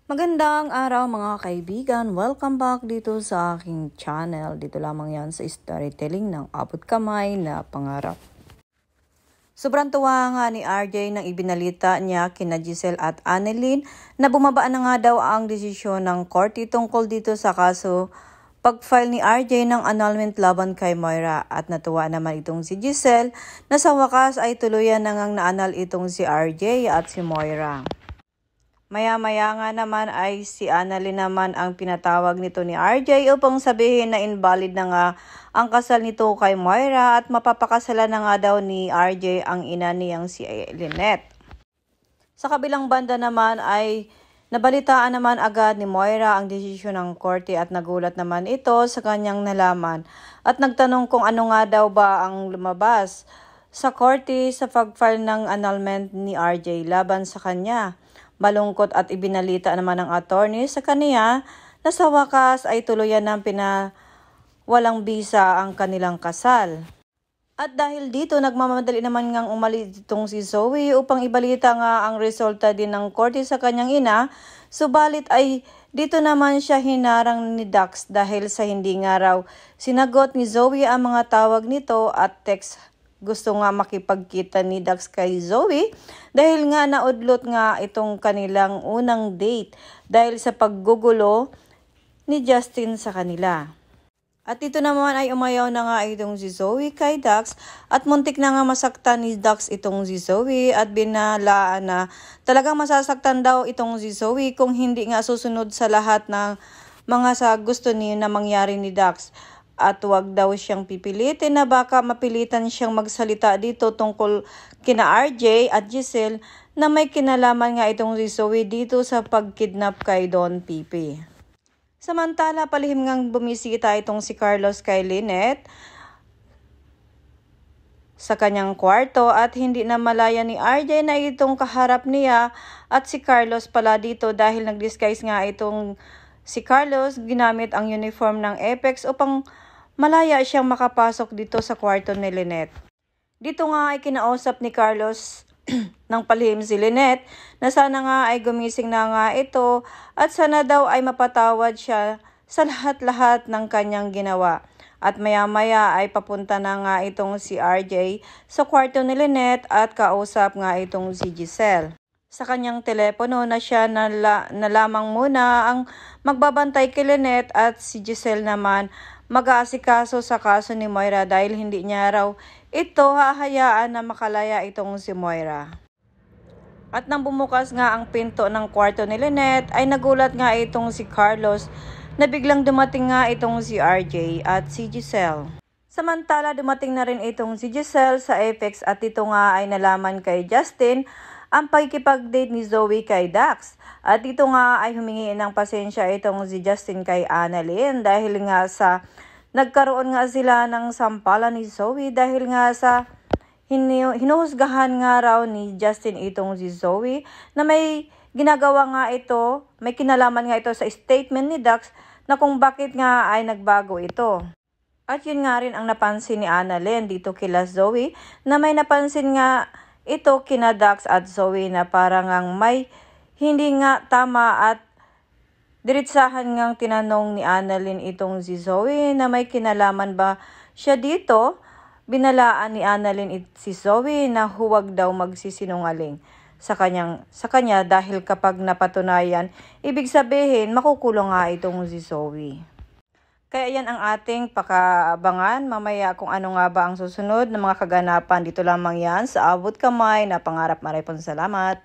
Magandang araw mga kaibigan. Welcome back dito sa aking channel. Dito lamang yan sa storytelling ng abot kamay na pangarap. Sobrang tuwa nga ni RJ nang ibinalita niya kina Giselle at Annalyn na bumaba na nga daw ang desisyon ng korte tungkol dito sa kaso pag-file ni RJ ng annulment laban kay Moira. At natuwa naman itong si Giselle na sa wakas ay tuluyan na ngang naanal itong si RJ at si Moira. Maya-maya nga naman ay si Annalyn naman ang pinatawag nito ni RJ upang sabihin na invalid na nga ang kasal nito kay Moira at mapapakasalan na nga daw ni RJ ang ina niyang si Lynette. Sa kabilang banda naman ay nabalitaan naman agad ni Moira ang desisyon ng korte at nagulat naman ito sa kanyang nalaman at nagtanong kung ano nga daw ba ang lumabas sa korte sa pag-file ng annulment ni RJ laban sa kanya. Malungkot at ibinalita naman ng attorney sa kaniya na sa wakas ay tuluyan ng walang bisa ang kanilang kasal. At dahil dito nagmamadali naman ngang umalis itong si Zoe upang ibalita nga ang resulta din ng korte sa kanyang ina, subalit ay dito naman siya hinarang ni Dax dahil sa hindi nga raw sinagot ni Zoe ang mga tawag nito at text. Gusto nga makipagkita ni Dax kay Zoe dahil nga naudlot nga itong kanilang unang date dahil sa paggugulo ni Justin sa kanila. At ito naman ay umayaw na nga itong si Zoe kay Dax at muntik na nga masaktan ni Dax itong si Zoe at binalaan na talagang masasaktan daw itong si Zoe kung hindi nga susunod sa lahat ng mga sa gusto niya na mangyari ni Dax. At wag daw siyang pipilitin na baka mapilitan siyang magsalita dito tungkol kina RJ at Giselle na may kinalaman nga itong si Zoe dito sa pagkidnap kay Don Pipi. Samantala palihim ngang bumisita itong si Carlos kay Lynette sa kanyang kwarto at hindi na malaya ni RJ na itong kaharap niya at si Carlos pala dito dahil nag-disguise nga itong si Carlos ginamit ang uniform ng Apex upang malaya siyang makapasok dito sa kwarto ni Lynette. Dito nga ay kinausap ni Carlos ng palihim si Lynette na sana nga ay gumising na nga ito at sana daw ay mapatawad siya sa lahat-lahat ng kanyang ginawa. At maya-maya ay papunta na nga itong si RJ sa kwarto ni Lynette at kausap nga itong si Giselle. Sa kanyang telepono na siya na lamang muna ang magbabantay kay Lynette at si Giselle naman mag-aasikaso sa kaso ni Moira dahil hindi niya raw ito hahayaan na makalaya itong si Moira. At nang bumukas nga ang pinto ng kwarto ni Lynette ay nagulat nga itong si Carlos na biglang dumating nga itong si RJ at si Giselle. Samantala dumating na rin itong si Giselle sa Apex at ito nga ay nalaman kay Justin ang pagkipag-date ni Zoe kay Dax. At dito nga ay humingi ng pasensya itong si Justin kay Annalyn dahil nga sa nagkaroon nga sila ng sampalan ni Zoe dahil nga sa hinuhusgahan nga raw ni Justin itong si Zoe na may ginagawa nga ito, may kinalaman nga ito sa statement ni Dax na kung bakit nga ay nagbago ito. At yun nga rin ang napansin ni Annalyn dito kila Zoe na may napansin nga ito kina Dax at Zoe na parang ang may hindi nga tama at diretsahan ngang tinanong ni Annalyn itong si Zoe na may kinalaman ba siya dito. Binalaan ni Annalyn si Zoe na huwag daw magsisinungaling sa kanya dahil kapag napatunayan, ibig sabihin makukulong nga itong si Zoe. Kaya yan ang ating pakaabangan mamaya kung ano nga ba ang susunod na mga kaganapan. Dito lamang yan sa abot kamay na pangarap. Maraming salamat.